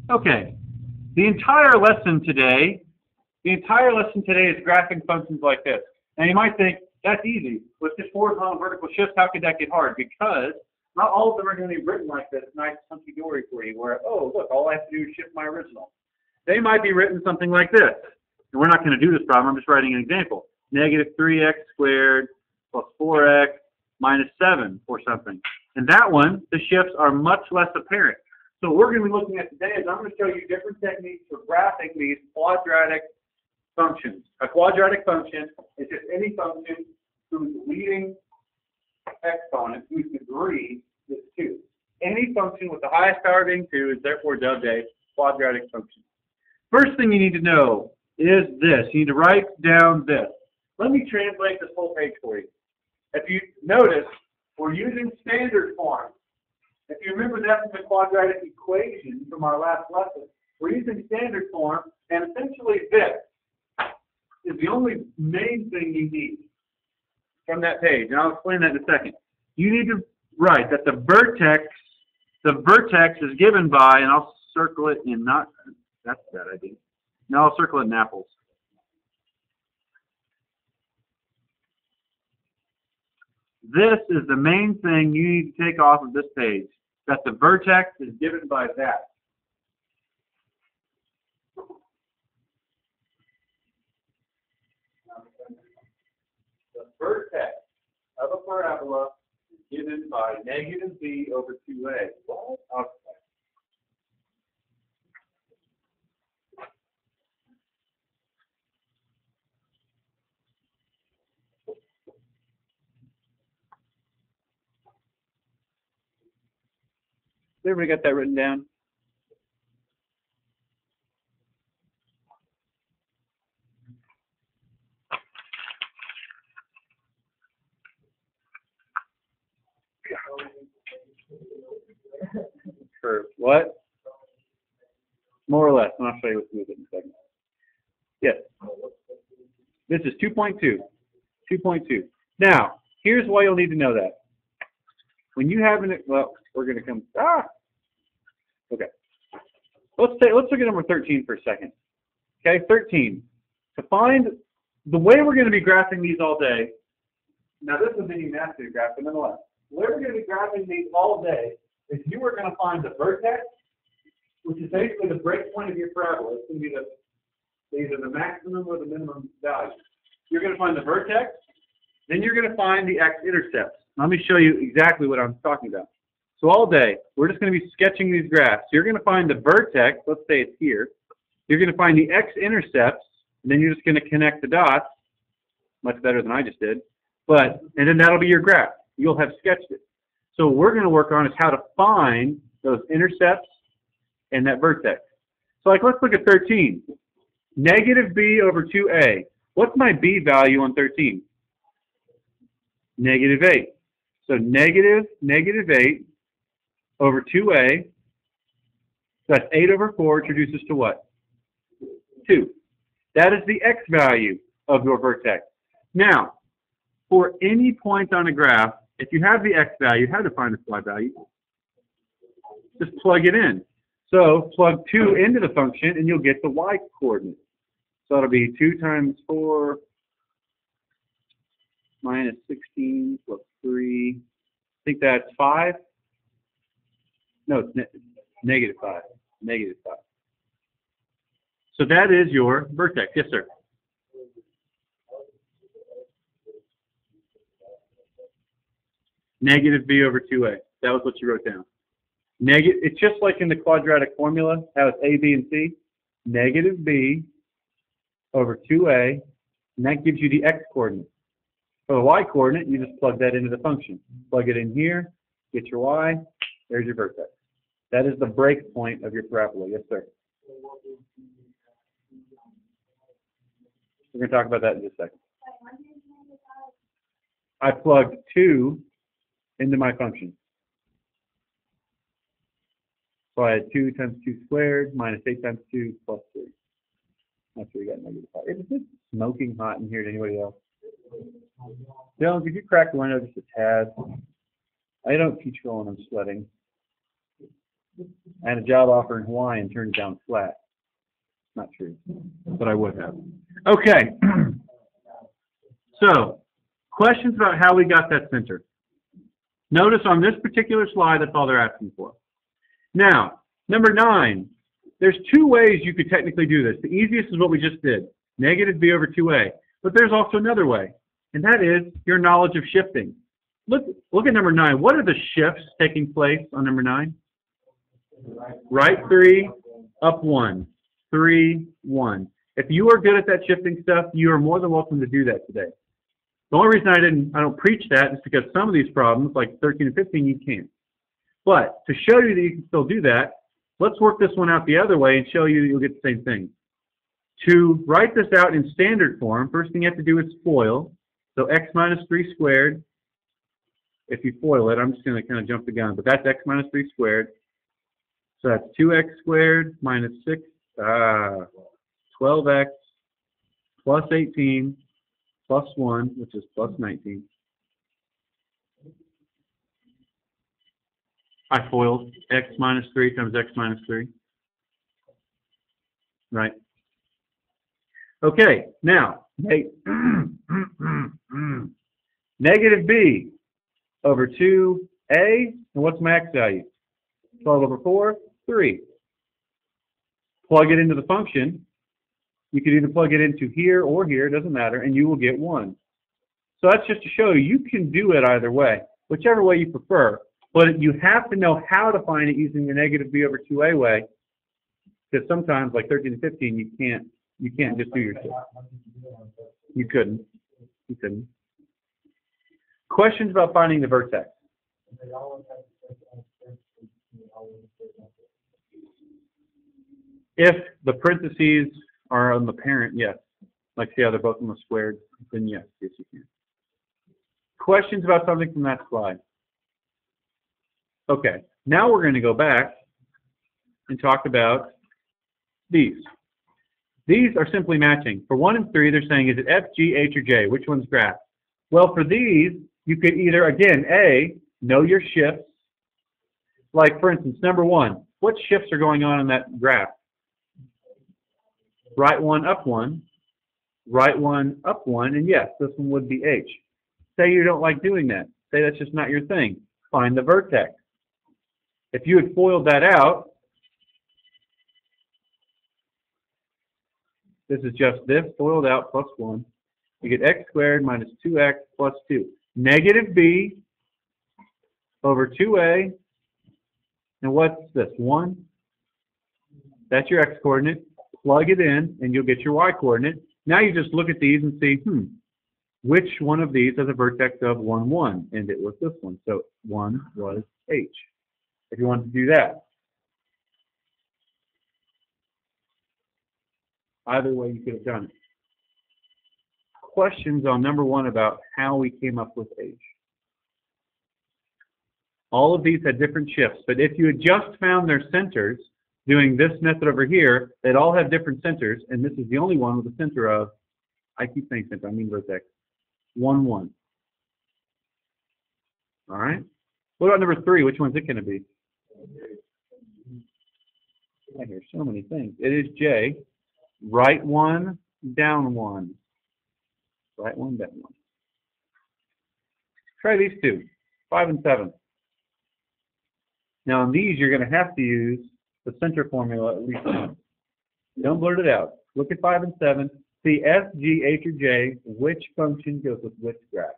Okay, the entire lesson today is graphing functions like this. Now you might think, that's easy. With just horizontal and vertical shifts, how could that get hard? Because not all of them are going to be written like this, nice hunky-dory for you, where, oh, look, all I have to do is shift my original. They might be written something like this. And we're not going to do this problem, I'm just writing an example. Negative 3x squared plus 4x minus 7 or something. And that one, the shifts are much less apparent. So what we're going to be looking at today is I'm going to show you different techniques for graphing these quadratic functions. A quadratic function is just any function whose leading exponent, whose degree is 2. Any function with the highest power being 2 is therefore dubbed a quadratic function. First thing you need to know is this. You need to write down this. Let me translate this whole page for you. If you notice, we're using standard form. If you remember that from the quadratic equation from our last lesson, we're using standard form, and essentially this is the only main thing you need from that page, and I'll explain that in a second. You need to write that the vertex is given by, and I'll circle it in not, that's a bad idea. No, I'll circle it in apples. This is the main thing you need to take off of this page, that the vertex is given by that. The vertex of a parabola is given by negative b over 2a. What? Okay. Everybody got that written down? For what? More or less. And I'll show you what's moving in a second. Yes. This is 2.2. 2.2. Now, here's why you'll need to know that. When you have an, well, we're going to come, okay. Let's look at number 13 for a second. Okay, 13. To find the way we're going to be graphing these all day, now this is any math graph, but nonetheless, the way we're going to be graphing these all day is you are going to find the vertex, which is basically the break point of your parabola. It's going to be either the maximum or the minimum value. You're going to find the vertex, then you're going to find the x-intercepts. Let me show you exactly what I'm talking about. So all day, we're just going to be sketching these graphs. So you're going to find the vertex, let's say it's here. You're going to find the x-intercepts, and then you're just going to connect the dots, much better than I just did. And then that'll be your graph. You'll have sketched it. So what we're going to work on is how to find those intercepts and that vertex. So like, let's look at 13. Negative b over 2a. What's my b value on 13? Negative 8. So negative 8 over 2a. So that's 8 over 4, which reduces to what? 2. That is the x value of your vertex. Now, for any point on a graph, if you have the x value, how to find the y value? Just plug it in. So plug 2 into the function, and you'll get the y coordinate. So it'll be 2 times 4 minus 16 plus 3. I think that's 5. No, it's negative 5. Negative 5. So that is your vertex. Yes, sir. Negative b over 2a. That was what you wrote down. It's just like in the quadratic formula, how it's a, b, and c. Negative b over 2a, and that gives you the x-coordinate. For the y-coordinate, you just plug that into the function. Plug it in here, get your y, there's your vertex. That is the break point of your parabola. Yes, sir. We're going to talk about that in just a second. I plugged 2 into my function. So I had 2 times 2 squared minus 8 times 2 plus 3. That's where we got negative 5. Is it smoking hot in here to anybody else? Dylan, could you crack the window just a tad? I don't teach while I'm sweating. I had a job offer in Hawaii and turned it down flat. Not true, but I would have. Okay. So, questions about how we got that center. Notice on this particular slide, that's all they're asking for. Now, number 9, there's 2 ways you could technically do this. The easiest is what we just did, negative b over 2a. But there's also another way, and that is your knowledge of shifting. Look at number 9. What are the shifts taking place on number 9? Right 3, up 1, 3, 1. If you are good at that shifting stuff, you are more than welcome to do that today. The only reason I don't preach that is because some of these problems, like 13 and 15, you can't. But to show you that you can still do that, let's work this one out the other way and show you that you'll get the same thing. To write this out in standard form, first thing you have to do is FOIL. So x minus 3 squared. If you FOIL it, I'm just going to kind of jump the gun, but that's x minus 3 squared. So that's 2x squared minus 6, 12x plus 18 plus 1, which is plus 19. I FOILed x minus 3 times x minus 3. Right. Okay, now, negative b over 2a, and what's my x value? 12 over 4, 3. Plug it into the function. You could either plug it into here or here, it doesn't matter, and you will get 1. So that's just to show you can do it either way, whichever way you prefer. But you have to know how to find it using the negative b over 2a way, because sometimes, like 13 to 15, you can't just do your shift. You couldn't. Questions about finding the vertex? If the parentheses are on the parent, yes. Like see how they're both on the squared, then yes you can. Questions about something from that slide? Okay, now we're going to go back and talk about these. These are simply matching. For 1 and 3, they're saying, is it F, G, H, or J? Which one's graph? Well, for these, you could either, again, A, know your shifts. Like, for instance, number 1, what shifts are going on in that graph? Right 1, up 1. Right 1, up 1. And yes, this one would be H. Say you don't like doing that. Say that's just not your thing. Find the vertex. If you had FOILed that out, this is just this, FOILed out, plus 1. You get x squared minus 2x plus 2. Negative b over 2a. And what's this, 1? That's your x-coordinate. Plug it in, and you'll get your y-coordinate. Now you just look at these and see, which one of these has a vertex of 1, 1? And it was this one. So 1 was H. If you wanted to do that. Either way, you could have done it. Questions on number 1 about how we came up with H. All of these had different shifts, but if you had just found their centers, doing this method over here, they'd all have different centers, and this is the only one with a center of, I keep saying center, I mean vertex, 1, 1. All right? What about number 3? Which one's it going to be? I hear so many things. It is J. Right 1, down 1. Right 1, down 1. Try these 2, 5 and 7. Now, on these, you're going to have to use the center formula at least once. Don't blurt it out. Look at 5 and 7. See F, G, H, or J, which function goes with which graph.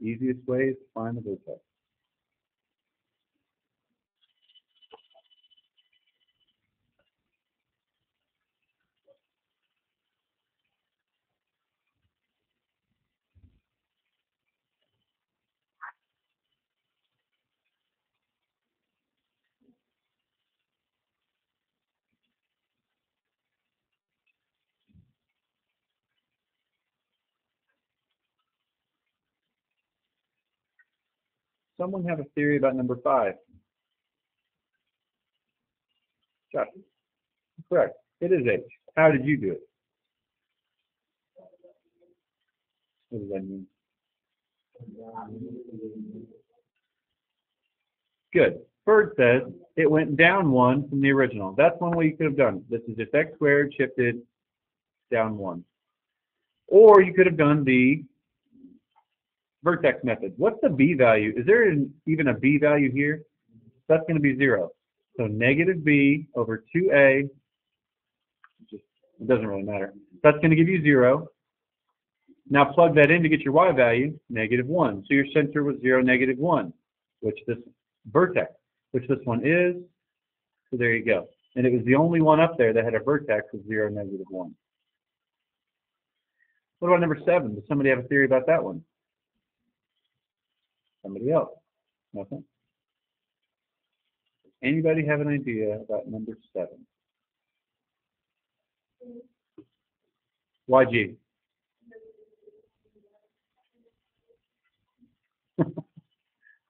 Easiest way is to find the vertex. Someone have a theory about number 5? Josh. Correct. It is H. How did you do it? What does that mean? Good. Bird says it went down 1 from the original. That's one way you could have done it. This is if x squared shifted down 1. Or you could have done the vertex method. What's the b value? Is there even a b value here? That's going to be 0. So negative b over 2a, it doesn't really matter. That's going to give you 0. Now plug that in to get your y value, negative 1. So your center was 0, negative 1, which this vertex, which this one is. So there you go. And it was the only one up there that had a vertex of 0, negative 1. What about number 7? Does somebody have a theory about that one? Somebody else? Nothing? Anybody have an idea about number 7? YG?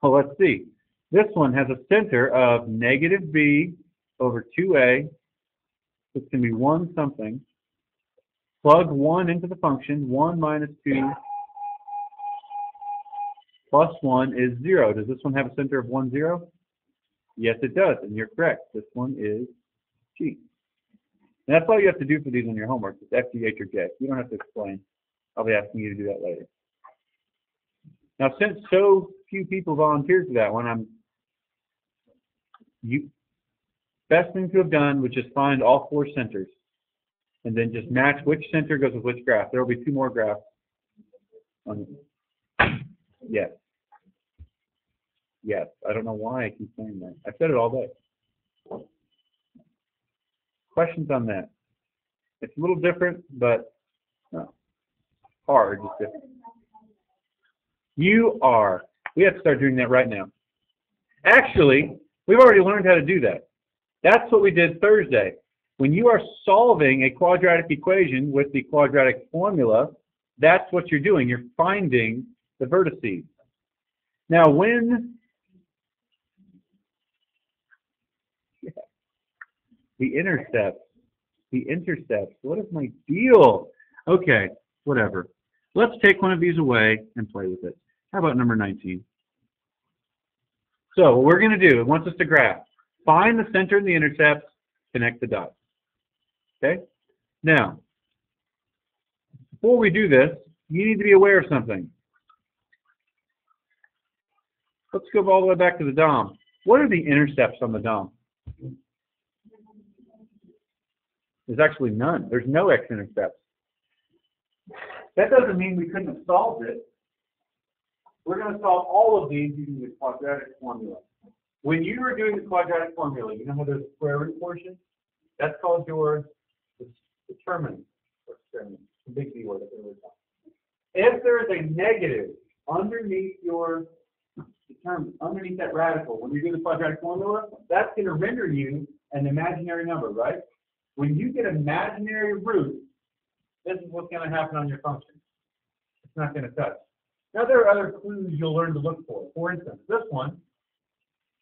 Well, let's see. This one has a center of negative b over 2a. It's going to be 1 something. Plug 1 into the function. 1 minus 2 plus 1 is 0. Does this one have a center of 1, 0? Yes, it does, and you're correct. This one is G. And that's all you have to do for these on your homework. It's F, G, H, or J. You don't have to explain. I'll be asking you to do that later. Now, since so few people volunteered for that one, best thing to have done was just find all 4 centers and then just match which center goes with which graph. There will be 2 more graphs. Yes. Yes. I don't know why I keep saying that. I've said it all day. Questions on that? It's a little different, but no. Hard. Just different. You are. We have to start doing that right now. Actually, we've already learned how to do that. That's what we did Thursday. When you are solving a quadratic equation with the quadratic formula, that's what you're doing. You're finding the vertices. Now, when the intercepts, what is my deal? Okay, whatever. Let's take one of these away and play with it. How about number 19? So what we're going to do, it wants us to graph. Find the center and the intercepts, connect the dots. Okay? Now, before we do this, you need to be aware of something. Let's go all the way back to the DOM. What are the intercepts on the DOM? There's actually none. There's no x-intercepts. That doesn't mean we couldn't have solved it. We're going to solve all of these using the quadratic formula. When you are doing the quadratic formula, you know how there's a square root portion? That's called your determinant. The big D word. If there is a negative underneath your determinant, underneath that radical, when you do the quadratic formula, that's going to render you an imaginary number, right? When you get imaginary roots, this is what's going to happen on your function. It's not going to touch. Now, there are other clues you'll learn to look for. For instance, this one,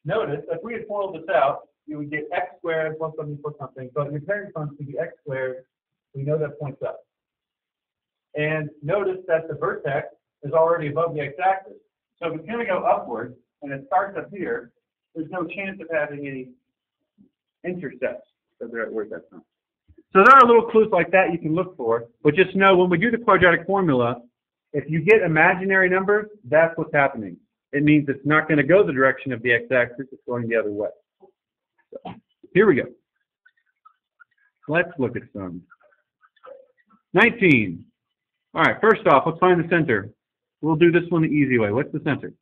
notice if we had FOILed this out, you would get x squared plus something plus something. But your parent function would be x squared. We know that points up. And notice that the vertex is already above the x-axis. So if it's going to go upward and it starts up here, there's no chance of having any intercepts. So there, where's that from? So there are little clues like that you can look for. But just know when we do the quadratic formula, if you get imaginary numbers, that's what's happening. It means it's not going to go the direction of the x-axis, it's going the other way. So, here we go. Let's look at some. 19. All right, first off, let's find the center. We'll do this one the easy way. What's the center?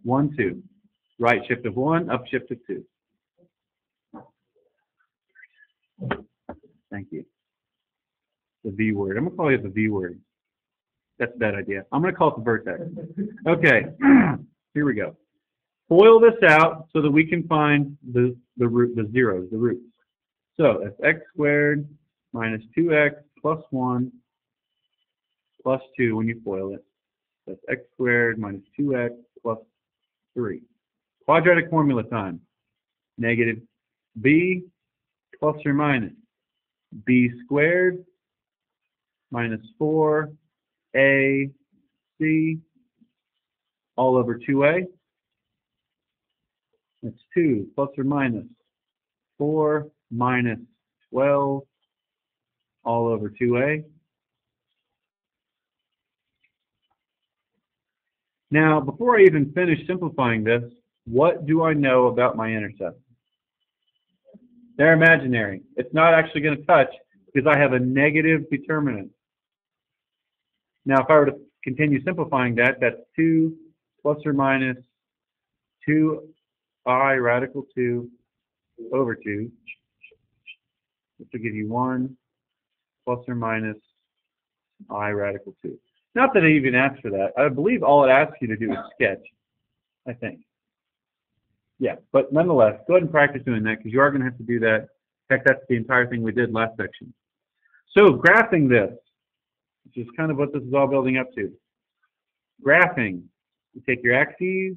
1, 2. Right shift of 1, up shift of 2. Thank you. The V word. I'm going to call it the V word. That's a bad idea. I'm going to call it the vertex. Okay, here we go. FOIL this out so that we can find the zeros, the roots. So that's x squared minus 2x plus 1 plus 2 when you FOIL it. That's x squared minus 2x plus 3. Quadratic formula time. Negative b plus or minus b squared minus 4ac all over 2a. That's 2 plus or minus 4 minus 12 all over 2a. Now, before I even finish simplifying this, what do I know about my intercepts? They're imaginary. It's not actually going to touch because I have a negative determinant. Now, if I were to continue simplifying that, that's 2 plus or minus 2i radical 2 over 2. This will give you 1 plus or minus I radical 2. Not that it even asks for that. I believe all it asks you to do is sketch, I think. Yeah, but nonetheless, go ahead and practice doing that because you are going to have to do that. In fact, that's the entire thing we did last section. So graphing this, which is kind of what this is all building up to. Graphing, you take your axes,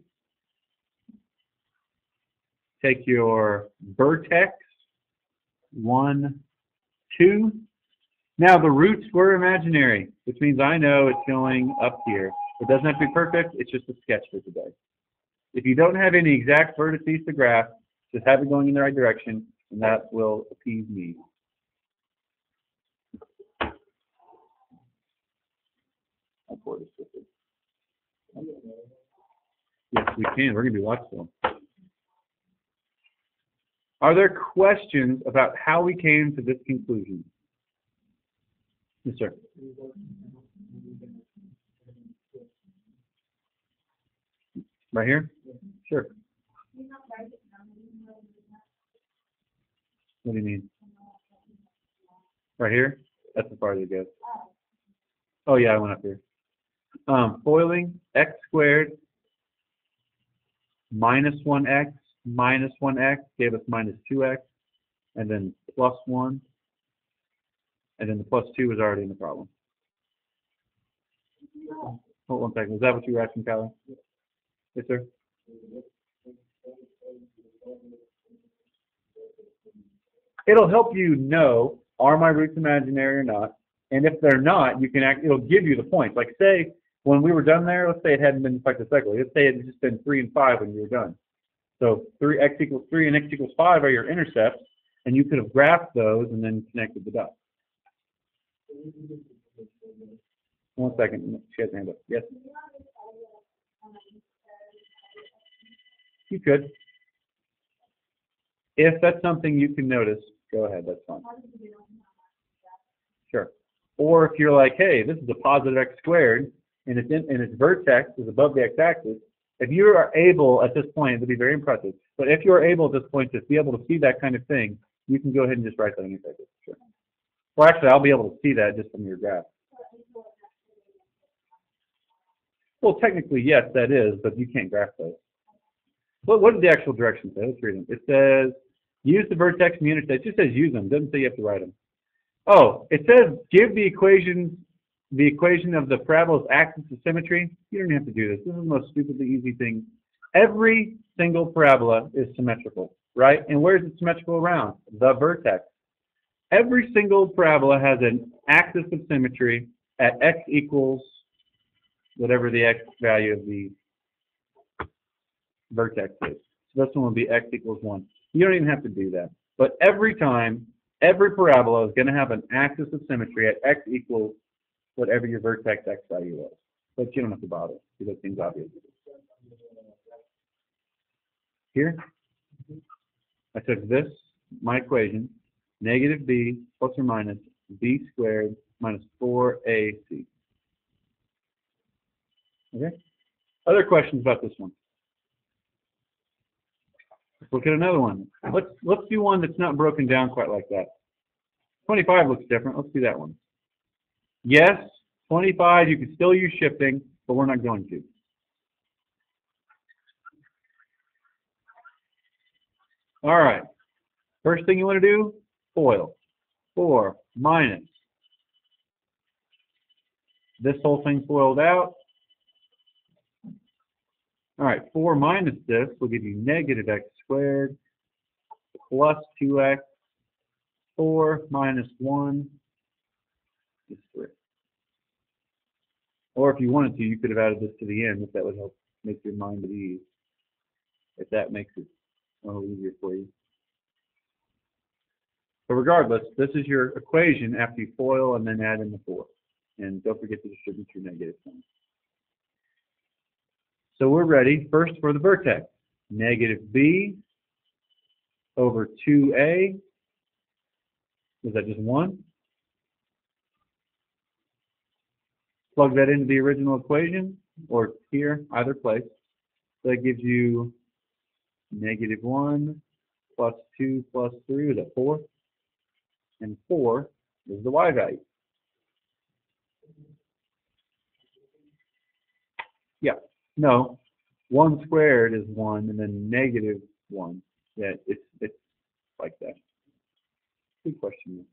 take your vertex, 1, 2. Now the roots were imaginary, which means I know it's going up here. It doesn't have to be perfect, it's just a sketch for today. If you don't have any exact vertices to graph, just have it going in the right direction, and that will appease me. Yes, we can. We're going to do lots of them. Are there questions about how we came to this conclusion? Yes, sir. Right here? Sure. What do you mean? Right here? That's as far as it goes. Oh, yeah, I went up here. Foiling, x squared minus 1x minus 1x gave us minus 2x, and then plus 1, and then the plus 2 was already in the problem. Hold 1 second. Was that what you were asking, Kylie? Yes, sir. It'll help you know, are my roots imaginary or not? And if they're not, you can it'll give you the points. Like say, when we were done there, let's say it hadn't been cyclically. Let's say it had just been 3 and 5 when you were done. So x equals 3 and x equals 5 are your intercepts, and you could have graphed those and then connected the dots. 1 second. She has a hand up. Yes? You could. If that's something you can notice, go ahead. That's fine. Sure. Or if you're like, hey, this is a positive x squared, and its vertex is above the x-axis, if you are able at this point, it'll be very impressive, but if you're able at this point to be able to see that kind of thing, you can go ahead and just write that on your paper. Sure. Well, actually, I'll be able to see that just from your graph. Well, technically, yes, that is, but you can't graph those. Well, what did the actual direction say? Let's read them. It says, use the vertex and the intercept. It just says use them. It doesn't say you have to write them. Oh, it says give the equation of the parabola's axis of symmetry. You don't have to do this. This is the most stupidly easy thing. Every single parabola is symmetrical, right? And where is it symmetrical around? The vertex. Every single parabola has an axis of symmetry at x equals whatever the x value of the vertex is. So this one will be x equals 1. You don't even have to do that. But every time, every parabola is going to have an axis of symmetry at x equals whatever your vertex x value is. But you don't have to bother because that seems obvious. Here, I took this, my equation, negative b plus or minus b squared minus 4ac. Okay? Other questions about this one? Let's look at another one. Let's do one that's not broken down quite like that. 25 looks different. Let's do that one. Yes, 25, you can still use shifting, but we're not going to. All right. First thing you want to do, FOIL. 4 minus. This whole thing FOILed out. All right, 4 minus this will give you negative x squared plus 2x. 4 minus 1 is 3. Or if you wanted to, you could have added this to the end if that would help make your mind at ease, if that makes it a little easier for you. But regardless, this is your equation after you FOIL and then add in the 4. And don't forget to distribute your negative sign. So we're ready first for the vertex. Negative b over 2a. Is that just 1? Plug that into the original equation, or here, either place. That gives you negative 1 plus 2 plus 3, is that 4? And 4 is the y value. Yeah, no, 1 squared is 1, and then negative 1. Yeah, it's like that. Good question.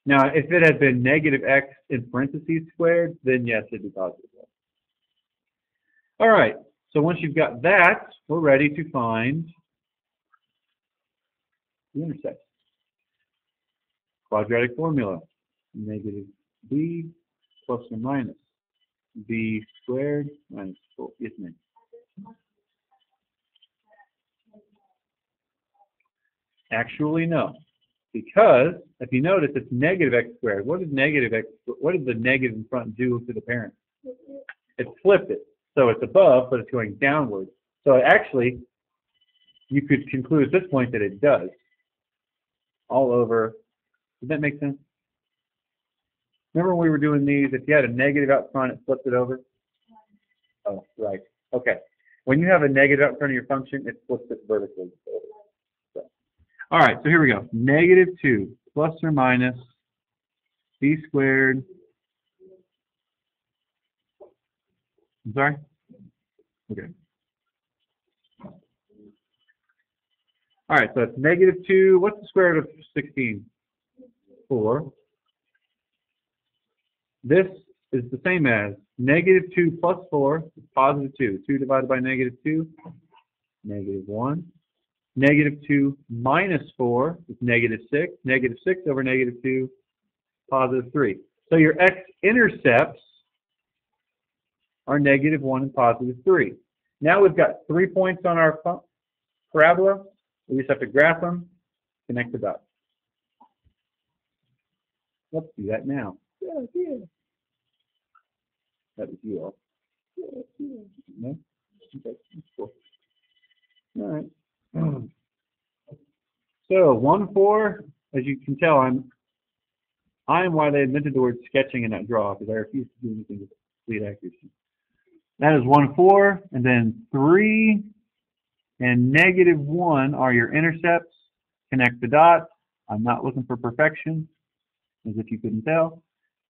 Now, if it had been negative x in parentheses squared, then yes, it'd be positive. All right, so once you've got that, we're ready to find the intercept. Quadratic formula, negative b plus or minus b squared minus 4. Yes, ma'am. Actually, no. Because if you notice, it's negative x squared. What did negative x? What did the negative in front do to the parent? It flipped it. So it's above, but it's going downward. So actually, you could conclude at this point that it does. All over. Does that make sense? Remember when we were doing these, if you had a negative out front, it flipped it over? Oh, right. Okay. When you have a negative out front of your function, it flips it vertically over. So. All right, so here we go. Negative 2 plus or minus b squared. I'm sorry? Okay. All right, so it's negative 2. What's the square root of 16? 4. This is the same as negative 2 plus 4 is positive 2. 2 divided by negative 2, negative 1. Negative 2 minus 4 is negative 6. Negative 6 over negative 2, positive 3. So your x-intercepts are negative 1 and positive 3. Now we've got 3 points on our parabola. We just have to graph them, connect the dots. Let's do that now. Yeah. That was you all. No? Okay, cool. All right. So 1, 4, as you can tell, I am why they invented the word sketching and not draw, because I refuse to do anything with complete accuracy. That is 1, 4, and then 3 and negative 1 are your intercepts. Connect the dots. I'm not looking for perfection, as if you couldn't tell.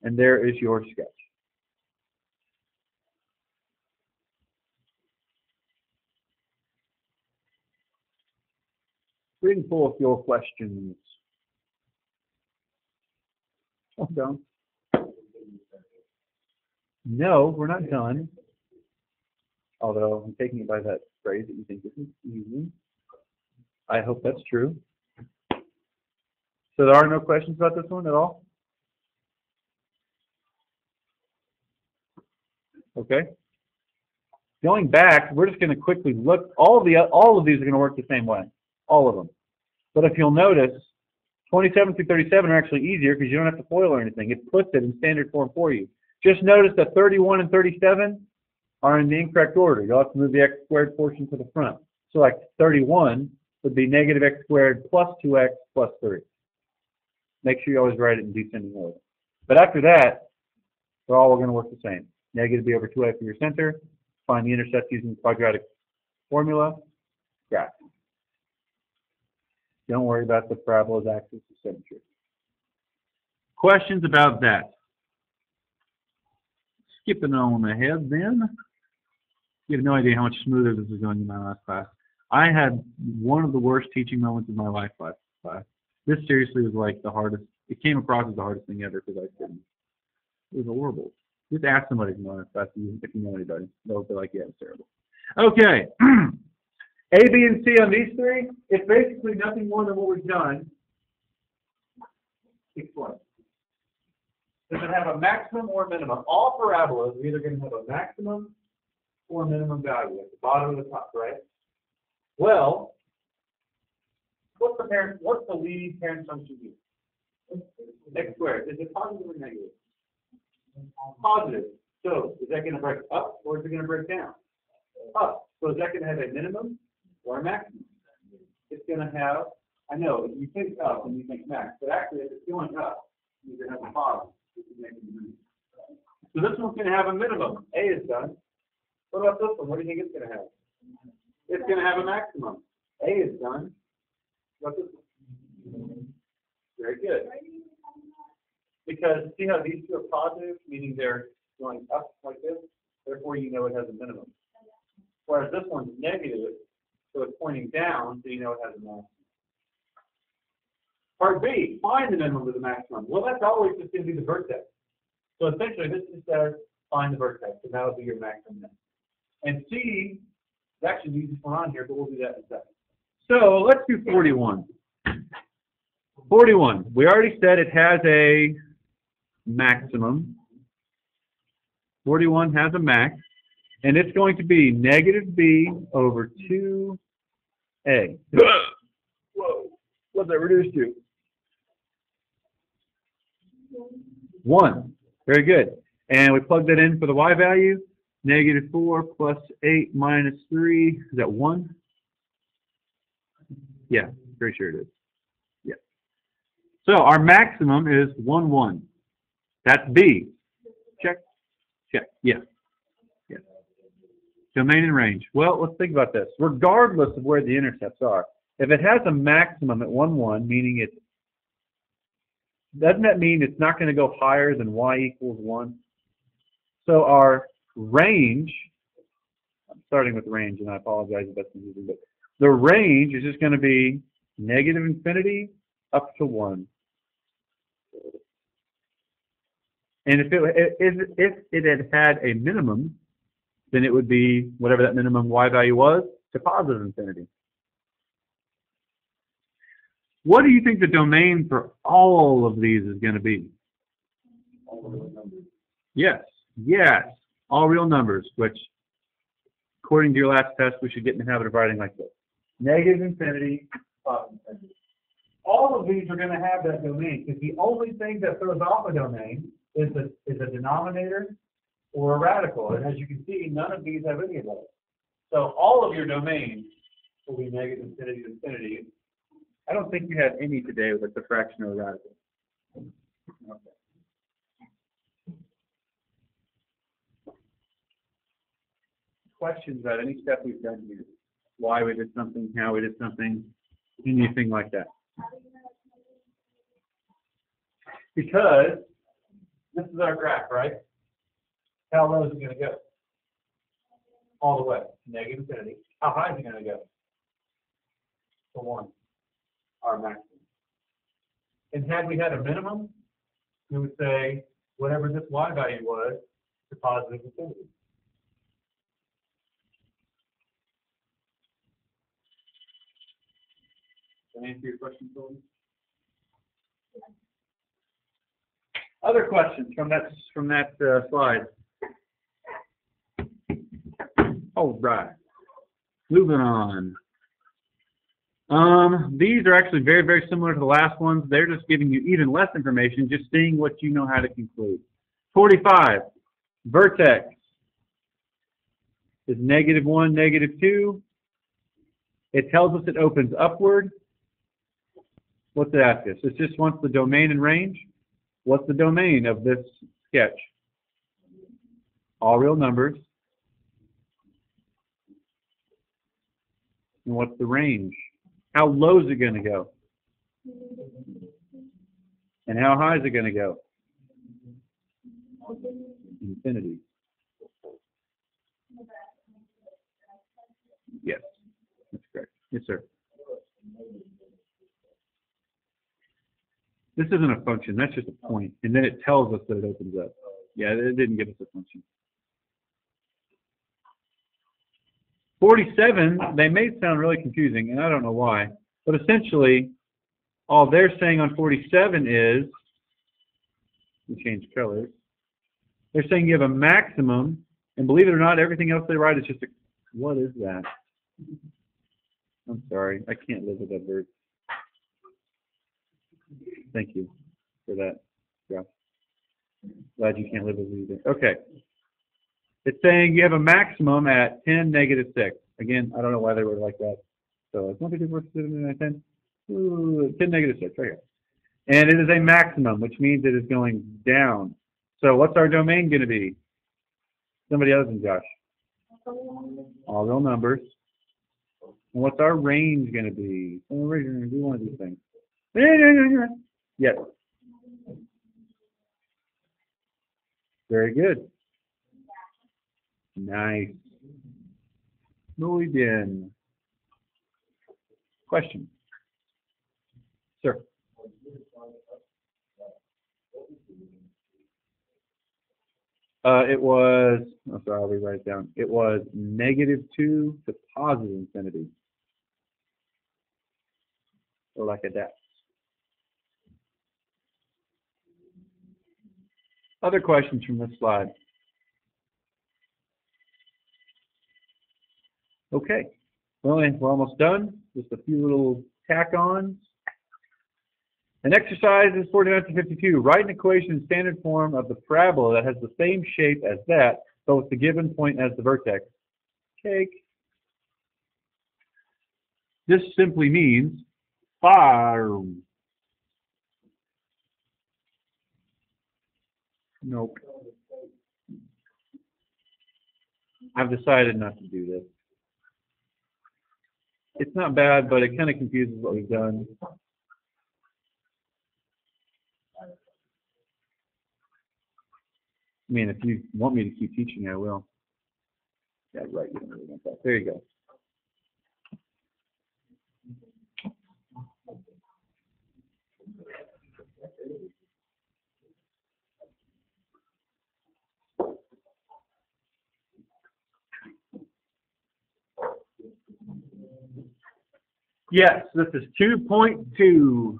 And there is your sketch. Reading full of your questions. Well done. No, we're not done. Although I'm taking it by that phrase that you think isn't easy. I hope that's true. So there are no questions about this one at all? Okay. Going back, we're just going to quickly look. All of these are going to work the same way. All of them. But if you'll notice, 27 through 37 are actually easier because you don't have to FOIL or anything. It puts it in standard form for you. Just notice that 31 and 37 are in the incorrect order. You'll have to move the x squared portion to the front. So like 31 would be negative x squared plus 2x plus 3. Make sure you always write it in descending order. But after that, they're all going to work the same. Negative b over 2a for your center. Find the intercept using the quadratic formula. Graph. Don't worry about the parabola's axis of symmetry. Questions about that? Skipping on ahead then. You have no idea how much smoother this is going in my last class. I had one of the worst teaching moments of my life last class. This seriously was like the hardest. It came across as the hardest thing ever because I couldn't. It was horrible. Just ask somebody from my last class if you know anybody. They'll be like, yeah, it's terrible. Okay. A, B, and C on these three, it's basically nothing more than what we've done. Explain. Does it have a maximum or a minimum? All parabolas are either going to have a maximum or minimum value at the bottom of the top, right? Well, what's the leading parent function here? X squared. Is it positive or negative? Positive. So is that going to break up or is it going to break down? Up. So is that going to have a minimum or a maximum? It's going to have, I know, you think up and you think max, but actually if it's going up, you're going to have a bottom. So this one's going to have a minimum. A is done. What about this one? What do you think it's going to have? It's going to have a maximum. A is done. What's this one? Very good. Because see how these two are positive, meaning they're going up like this? Therefore, you know it has a minimum. Whereas this one's negative, so it's pointing down, so you know it has a maximum. Part B, find the minimum to the maximum. Well, that's always just going to be the vertex. So essentially, this just says find the vertex, and that'll be your maximum. And C is actually the easiest one on here, but we'll do that in a second. So let's do 41. 41. We already said it has a maximum. 41 has a max, and it's going to be negative b over 2a. Whoa. What's that reduced to? 1. Very good. And we plug that in for the y value. Negative 4 plus 8 minus 3. Is that 1? Yeah, pretty sure it is. Yeah. So our maximum is 1, 1. That's B. Check. Check. Yeah. Yeah. Domain and range. Well, let's think about this. Regardless of where the intercepts are, if it has a maximum at 1, 1, meaning it's, doesn't that mean it's not going to go higher than y equals 1? So our range, I'm starting with range, and I apologize if that's confusing, but the range is just going to be negative infinity up to 1. And if it had a minimum, then it would be whatever that minimum y value was to positive infinity. What do you think the domain for all of these is going to be? All real numbers. Yes, yes, all real numbers, which, according to your last test, we should get in the habit of writing like this. Negative infinity, positive infinity. All of these are going to have that domain, because the only thing that throws off a domain is a denominator or a radical. And as you can see, none of these have any of those. So all of your domains will be negative infinity to infinity. I don't think you had any today with the fraction or the radical. Okay. Questions about any step we've done here? Why we did something, how we did something, anything like that? Because this is our graph, right? How low is it going to go? All the way, negative infinity. How high is it going to go? To 1, our maximum. And had we had a minimum, we would say whatever this y value was to positive infinity. Can I answer your question, Phil? Other questions from that slide? All right. Moving on. These are actually very, very similar to the last ones. They're just giving you even less information, just seeing what you know how to conclude. 45. Vertex is negative 1, negative 2. It tells us it opens upward. What's it ask us? It just wants the domain and range. What's the domain of this sketch? All real numbers. And what's the range? How low is it going to go? And how high is it going to go? Infinity. Yes, that's correct. Yes, sir. This isn't a function, that's just a point. And then it tells us that it opens up. Yeah, it didn't give us a function. 47, they may sound really confusing, and I don't know why. But essentially, all they're saying on 47 is, we change colors, they're saying you have a maximum And believe it or not, everything else they write is just a, what is that? I'm sorry, I can't live with that bird. Thank you for that, Josh. Glad you can't live with me either. Okay. It's saying you have a maximum at 10, -6. Again, I don't know why they were like that. So it's 1, 2, 3, 4, 5, 6, 7, 8, 9, 10. Ooh, 10, -6, right here. And it is a maximum, which means it is going down. So what's our domain going to be? Somebody other than Josh. All real numbers. And what's our range going to be? We're going to do one of these things. Yes. Very good. Nice. Muy bien. Question. Sir. It was, oh, sorry, I'll rewrite it down. It was -2 to positive infinity. Or like a that. Other questions from this slide? Okay. Well, we're almost done. Just a few little tack-ons. An exercise is 49 to 52. Write an equation in standard form of the parabola that has the same shape as that, but with the given point as the vertex. Cake. This simply means fire. Nope. I've decided not to do this. It's not bad, but it kind of confuses what we've done. I mean, if you want me to keep teaching, I will. Yeah, right. You don't really want that. There you go. Yes, this is 2.2.